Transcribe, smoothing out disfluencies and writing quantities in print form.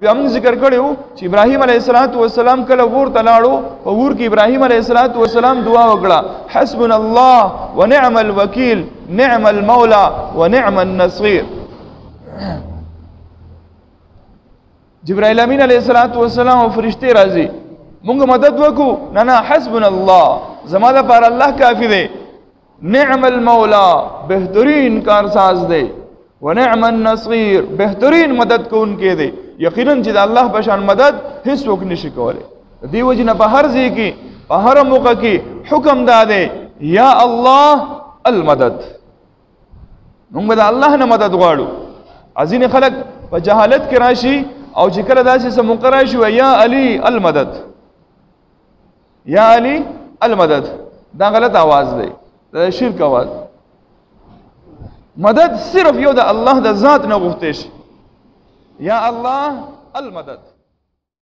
بیا موږ ذکر کړو چې ابراهیم علیه السلام کله ور ته لاړو او ور کې ابراهیم علیه السلام دعا وکړه حسبنا الله ونعم الوکیل نعم المولى ونعم النصير. جبرائیل امین علیه السلام او فرشتي راځي موږ مدد وکړو نه حسبنا الله زما د پر الله کافی دی، نعم المولى بهترین کارساز دی، ونعم النصير بهترین مدد کوونکی دی. یقینا چې د الله په شان مدد هیڅ څوک نشي کولی. دی وجه نه په هر ځای کې په هر موقع کې حکم داده یا الله المدد. موږ د الله نه مدد غواړو. ځینې خلک په جهالت کې راشي او چې کله داسې څه موقع راشي یا علي المدد یا علي المدد، دا غلط आवाज دی، دا شرک आवाज. مدد صرف یو د الله د ذات نه غوښتل شي، یا الله المدد.